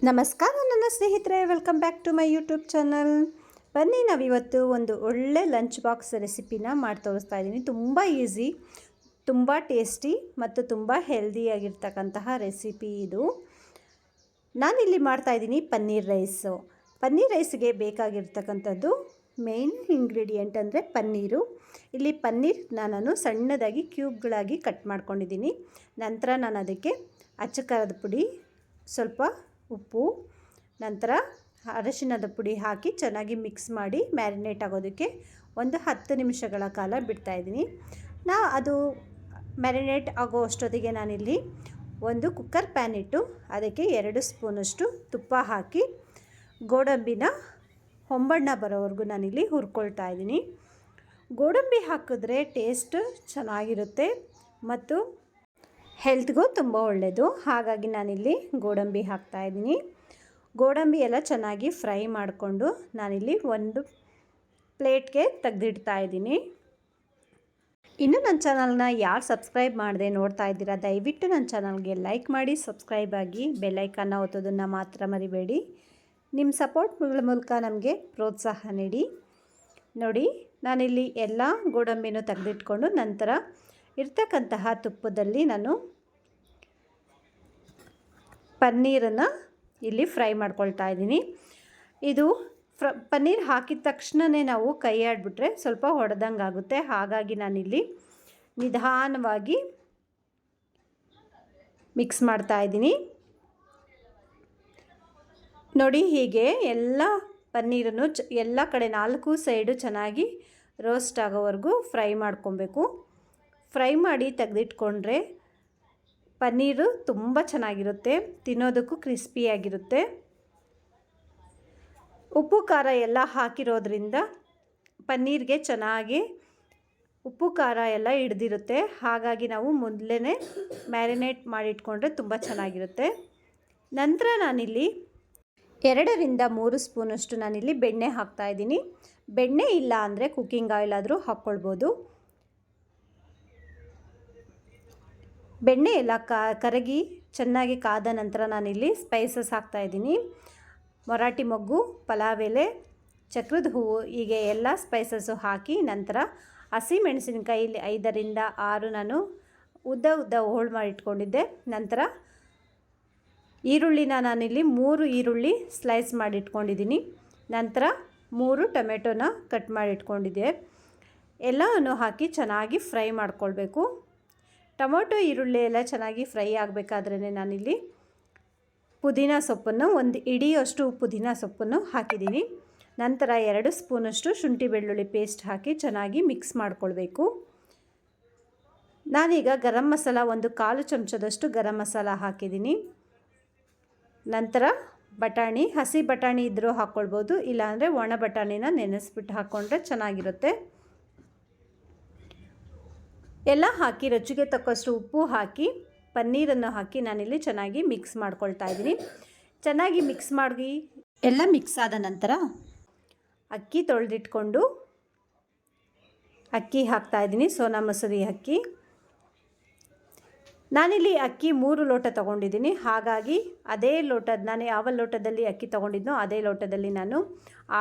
ನಮಸ್ಕಾರ ನನ್ನ ಸ್ನೇಹಿತರೆ, welcome back to my YouTube channel. ಬನ್ನಿ ನಾವಿವತ್ತು ಒಂದು ಒಳ್ಳೆ ಲಂಚ್ ಬಾಕ್ಸ್ ರೆಸಿಪಿನ ಮಾಡಿ ತೋರಿಸ್ತಾ ಇದ್ದೀನಿ. ತುಂಬ ಈಸಿ, ತುಂಬ ಟೇಸ್ಟಿ ಮತ್ತು ತುಂಬ ಹೆಲ್ದಿಯಾಗಿರ್ತಕ್ಕಂತಹ ರೆಸಿಪಿ ಇದು. ನಾನಿಲ್ಲಿ ಮಾಡ್ತಾಯಿದ್ದೀನಿ ಪನ್ನೀರ್ ರೈಸು. ಪನ್ನೀರ್ ರೈಸ್ಗೆ ಬೇಕಾಗಿರ್ತಕ್ಕಂಥದ್ದು ಮೇನ್ ಇಂಗ್ರೀಡಿಯೆಂಟ್ ಅಂದರೆ ಪನ್ನೀರು. ಇಲ್ಲಿ ಪನ್ನೀರ್ ನಾನು ಸಣ್ಣದಾಗಿ ಕ್ಯೂಬ್ಗಳಾಗಿ ಕಟ್ ಮಾಡ್ಕೊಂಡಿದ್ದೀನಿ. ನಂತರ ನಾನು ಅದಕ್ಕೆ ಅಚ್ಚ ಖಾರದ ಪುಡಿ, ಸ್ವಲ್ಪ ಉಪ್ಪು, ನಂತರ ಅರಿಶಿಣದ ಪುಡಿ ಹಾಕಿ ಚೆನ್ನಾಗಿ ಮಿಕ್ಸ್ ಮಾಡಿ ಮ್ಯಾರಿನೇಟ್ ಆಗೋದಕ್ಕೆ ಒಂದು 10 ನಿಮಿಷಗಳ ಕಾಲ ಬಿಡ್ತಾಯಿದ್ದೀನಿ. ಅದು ಮ್ಯಾರಿನೇಟ್ ಆಗೋ ಅಷ್ಟೊತ್ತಿಗೆ ನಾನಿಲ್ಲಿ ಒಂದು ಕುಕ್ಕರ್ ಪ್ಯಾನ್ ಇಟ್ಟು ಅದಕ್ಕೆ 2 ಸ್ಪೂನಷ್ಟು ತುಪ್ಪ ಹಾಕಿ ಗೋಡಂಬಿನ ಹೊಂಬಣ್ಣ ಬರೋವರೆಗೂ ನಾನಿಲ್ಲಿ ಹುರ್ಕೊಳ್ತಾ ಇದ್ದೀನಿ. ಗೋಡಂಬಿ ಹಾಕಿದ್ರೆ ಟೇಸ್ಟ್ ಚೆನ್ನಾಗಿರುತ್ತೆ ಮತ್ತು ಹೆಲ್ತ್ಗೂ ತುಂಬ ಒಳ್ಳೆಯದು. ಹಾಗಾಗಿ ನಾನಿಲ್ಲಿ ಗೋಡಂಬಿ ಹಾಕ್ತಾಯಿದ್ದೀನಿ. ಗೋಡಂಬಿ ಎಲ್ಲ ಚೆನ್ನಾಗಿ ಫ್ರೈ ಮಾಡಿಕೊಂಡು ನಾನಿಲ್ಲಿ ಒಂದು ಪ್ಲೇಟ್ಗೆ ತೆಗೆದಿಡ್ತಾ ಇದ್ದೀನಿ. ಇನ್ನು ನನ್ನ ಚಾನಲ್ನ ಯಾರು ಸಬ್ಸ್ಕ್ರೈಬ್ ಮಾಡದೆ ನೋಡ್ತಾ ಇದ್ದೀರಾ, ದಯವಿಟ್ಟು ನನ್ನ ಚಾನಲ್ಗೆ ಲೈಕ್ ಮಾಡಿ, ಸಬ್ಸ್ಕ್ರೈಬ್ ಆಗಿ, ಬೆಲ್ಲೈಕನ್ನ ಒತ್ತೋದನ್ನು ಮಾತ್ರ ಮರಿಬೇಡಿ. ನಿಮ್ಮ ಸಪೋರ್ಟ್ಗಳ ಮೂಲಕ ನಮಗೆ ಪ್ರೋತ್ಸಾಹ ನೀಡಿ. ನೋಡಿ, ನಾನಿಲ್ಲಿ ಎಲ್ಲ ಗೋಡಂಬಿನೂ ತೆಗೆದಿಟ್ಕೊಂಡು ನಂತರ ಇರ್ತಕ್ಕಂತಹ ತುಪ್ಪದಲ್ಲಿ ನಾನು ಪನ್ನೀರನ್ನು ಇಲ್ಲಿ ಫ್ರೈ ಮಾಡ್ಕೊಳ್ತಾ ಇದ್ದೀನಿ. ಇದು ಪನ್ನೀರ್ ಹಾಕಿದ ತಕ್ಷಣವೇ ನಾವು ಕೈ ಆಡಿಬಿಟ್ರೆ ಸ್ವಲ್ಪ ಹೊಡೆದಂಗೆ ಆಗುತ್ತೆ. ಹಾಗಾಗಿ ನಾನಿಲ್ಲಿ ನಿಧಾನವಾಗಿ ಮಿಕ್ಸ್ ಮಾಡ್ತಾ ಇದ್ದೀನಿ. ನೋಡಿ, ಹೀಗೆ ಎಲ್ಲ ಪನ್ನೀರನ್ನು ಎಲ್ಲ ಕಡೆ 4 ಸೈಡು ಚೆನ್ನಾಗಿ ರೋಸ್ಟ್ ಆಗೋವರೆಗೂ ಫ್ರೈ ಮಾಡ್ಕೊಬೇಕು. ಫ್ರೈ ಮಾಡಿ ತೆಗೆದಿಟ್ಕೊಂಡ್ರೆ ಪನ್ನೀರು ತುಂಬ ಚೆನ್ನಾಗಿರುತ್ತೆ, ತಿನ್ನೋದಕ್ಕೂ ಕ್ರಿಸ್ಪಿಯಾಗಿರುತ್ತೆ. ಉಪ್ಪು ಖಾರ ಎಲ್ಲ ಹಾಕಿರೋದ್ರಿಂದ ಪನ್ನೀರ್ಗೆ ಚೆನ್ನಾಗಿ ಉಪ್ಪು ಖಾರ ಎಲ್ಲ ಹಿಡ್ದಿರುತ್ತೆ. ಹಾಗಾಗಿ ನಾವು ಮೊದಲೇ ಮ್ಯಾರಿನೇಟ್ ಮಾಡಿಟ್ಕೊಂಡ್ರೆ ತುಂಬ ಚೆನ್ನಾಗಿರುತ್ತೆ. ನಂತರ ನಾನಿಲ್ಲಿ 2 ರಿಂದ 3 ಸ್ಪೂನಷ್ಟು ನಾನಿಲ್ಲಿ ಬೆಣ್ಣೆ ಹಾಕ್ತಾಯಿದ್ದೀನಿ. ಬೆಣ್ಣೆ ಇಲ್ಲ ಅಂದರೆ ಕುಕ್ಕಿಂಗ್ ಆಯಿಲ್ ಆದರೂ ಹಾಕ್ಕೊಳ್ಬೋದು. ಬೆಣ್ಣೆ ಎಲ್ಲ ಕರಗಿ ಚೆನ್ನಾಗಿ ಕಾದ ನಂತರ ನಾನಿಲ್ಲಿ ಸ್ಪೈಸಸ್ ಹಾಕ್ತಾಯಿದ್ದೀನಿ. ಮರಾಠಿ ಮೊಗ್ಗು, ಪಲಾವ್ ಎಲೆ, ಚಕ್ರದ ಹೂವು, ಹೀಗೆ ಎಲ್ಲ ಸ್ಪೈಸಸ್ಸು ಹಾಕಿ ನಂತರ ಹಸಿ ಮೆಣಸಿನಕಾಯಿ ಇಲ್ಲಿ 5 ರಿಂದ 6 ನಾನು ಉದ್ದ ಹೋಳು ಮಾಡಿ ಇಟ್ಕೊಂಡಿದ್ದೆ. ನಂತರ ಈರುಳ್ಳಿನ ನಾನಿಲ್ಲಿ 3 ಈರುಳ್ಳಿ ಸ್ಲೈಸ್ ಮಾಡಿ ಇಟ್ಕೊಂಡಿದ್ದೀನಿ. ನಂತರ 3 ಟೊಮೆಟೊನ ಕಟ್ ಮಾಡಿ ಇಟ್ಕೊಂಡಿದ್ದೆ. ಎಲ್ಲವನ್ನು ಹಾಕಿ ಚೆನ್ನಾಗಿ ಫ್ರೈ ಮಾಡ್ಕೊಳ್ಬೇಕು. ಟೊಮೊಟೊ ಈರುಳ್ಳಿ ಎಲ್ಲ ಚೆನ್ನಾಗಿ ಫ್ರೈ ಆಗಬೇಕಾದ್ರೇ ನಾನಿಲ್ಲಿ ಪುದೀನ ಸೊಪ್ಪನ್ನು ಒಂದು ಇಡಿಯಷ್ಟು ಪುದೀನ ಸೊಪ್ಪನ್ನು ಹಾಕಿದ್ದೀನಿ. ನಂತರ 2 ಸ್ಪೂನಷ್ಟು ಶುಂಠಿ ಬೆಳ್ಳುಳ್ಳಿ ಪೇಸ್ಟ್ ಹಾಕಿ ಚೆನ್ನಾಗಿ ಮಿಕ್ಸ್ ಮಾಡಿಕೊಳ್ಬೇಕು. ನಾನೀಗ ಗರಂ ಮಸಾಲ ಒಂದು 1/4 ಚಮಚದಷ್ಟು ಗರಂ ಮಸಾಲ ಹಾಕಿದ್ದೀನಿ. ನಂತರ ಬಟಾಣಿ, ಹಸಿ ಬಟಾಣಿ ಇದ್ದರೂ ಹಾಕ್ಕೊಳ್ಬೋದು, ಇಲ್ಲಾಂದರೆ ಒಣ ಬಟಾಣಿನ ನೆನೆಸ್ಬಿಟ್ಟು ಹಾಕ್ಕೊಂಡ್ರೆ ಚೆನ್ನಾಗಿರುತ್ತೆ. ಎಲ್ಲ ಹಾಕಿ ರುಚಿಗೆ ತಕ್ಕಷ್ಟು ಉಪ್ಪು ಹಾಕಿ ಪನ್ನೀರನ್ನು ಹಾಕಿ ನಾನಿಲ್ಲಿ ಚೆನ್ನಾಗಿ ಮಿಕ್ಸ್ ಮಾಡ್ಕೊಳ್ತಾ ಇದ್ದೀನಿ. ಚೆನ್ನಾಗಿ ಮಿಕ್ಸ್ ಮಾಡಿ ಎಲ್ಲ ಮಿಕ್ಸ್ ಆದ ನಂತರ ಅಕ್ಕಿ ತೊಳೆದಿಟ್ಕೊಂಡು ಅಕ್ಕಿ ಹಾಕ್ತಾಯಿದ್ದೀನಿ. ಸೋನಾ ಮಸೂರಿ ಅಕ್ಕಿ. ನಾನಿಲ್ಲಿ ಅಕ್ಕಿ 3 ಲೋಟ ತೊಗೊಂಡಿದ್ದೀನಿ. ಹಾಗಾಗಿ ಅದೇ ನಾನು ಯಾವ ಲೋಟದಲ್ಲಿ ಅಕ್ಕಿ ತೊಗೊಂಡಿದ್ನೋ ಅದೇ ಲೋಟದಲ್ಲಿ ನಾನು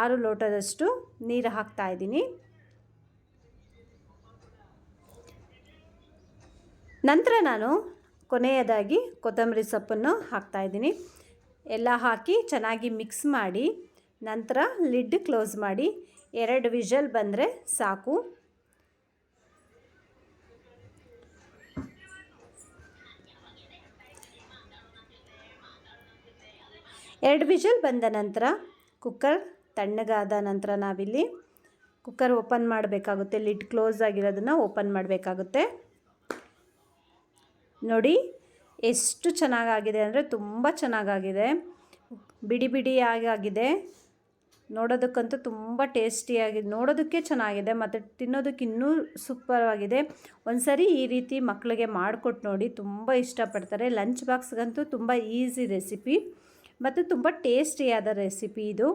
6 ಲೋಟದಷ್ಟು ನೀರು ಹಾಕ್ತಾಯಿದ್ದೀನಿ. ನಂತರ ನಾನು ಕೊನೆಯದಾಗಿ ಕೊತ್ತಂಬರಿ ಸೊಪ್ಪನ್ನು ಹಾಕ್ತಾಯಿದ್ದೀನಿ. ಎಲ್ಲ ಹಾಕಿ ಚೆನ್ನಾಗಿ ಮಿಕ್ಸ್ ಮಾಡಿ ನಂತರ ಲಿಡ್ ಕ್ಲೋಸ್ ಮಾಡಿ 2 ವಿಷಲ್ ಬಂದರೆ ಸಾಕು. ಎರಡು ವಿಷಲ್ ಬಂದ ನಂತರ ಕುಕ್ಕರ್ ತಣ್ಣಗಾದ ನಂತರ ನಾವಿಲ್ಲಿ ಕುಕ್ಕರ್ ಓಪನ್ ಮಾಡಬೇಕಾಗುತ್ತೆ. ಲಿಡ್ ಕ್ಲೋಸ್ ಆಗಿರೋದನ್ನು ಓಪನ್ ಮಾಡಬೇಕಾಗುತ್ತೆ. ನೋಡಿ ಎಷ್ಟು ಚೆನ್ನಾಗಾಗಿದೆ ಅಂದರೆ ತುಂಬ ಚೆನ್ನಾಗಾಗಿದೆ. ಬಿಡಿ ಬಿಡಿಯಾಗಿ ಆಗಿದೆ. ನೋಡೋದಕ್ಕಂತೂ ತುಂಬ ಟೇಸ್ಟಿಯಾಗಿದೆ, ನೋಡೋದಕ್ಕೆ ಚೆನ್ನಾಗಿದೆ ಮತ್ತು ತಿನ್ನೋದಕ್ಕೆ ಇನ್ನೂ ಸೂಪರಾಗಿದೆ. ಒಂದು ಸರಿ ಈ ರೀತಿ ಮಕ್ಕಳಿಗೆ ಮಾಡಿಕೊಟ್ಟು ನೋಡಿ, ತುಂಬ ಇಷ್ಟಪಡ್ತಾರೆ. ಲಂಚ್ ಬಾಕ್ಸ್ಗಂತೂ ತುಂಬ ಈಸಿ ರೆಸಿಪಿ ಮತ್ತು ತುಂಬ ಟೇಸ್ಟಿಯಾದ ರೆಸಿಪಿ ಇದು.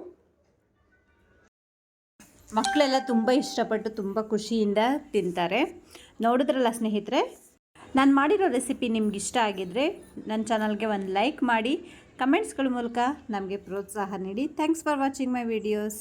ಮಕ್ಕಳೆಲ್ಲ ತುಂಬ ಇಷ್ಟಪಟ್ಟು ತುಂಬ ಖುಷಿಯಿಂದ ತಿಂತಾರೆ. ನೋಡಿದ್ರಲ್ಲ ಸ್ನೇಹಿತರೆ, ನಾನು ಮಾಡಿರೋ ರೆಸಿಪಿ ನಿಮ್ಗೆ ಇಷ್ಟ ಆಗಿದ್ದರೆ ನನ್ನ ಚಾನಲ್ಗೆ ಒಂದು ಲೈಕ್ ಮಾಡಿ, ಕಮೆಂಟ್ಸ್ಗಳ ಮೂಲಕ ನಮಗೆ ಪ್ರೋತ್ಸಾಹ ನೀಡಿ. Thanks for watching my videos.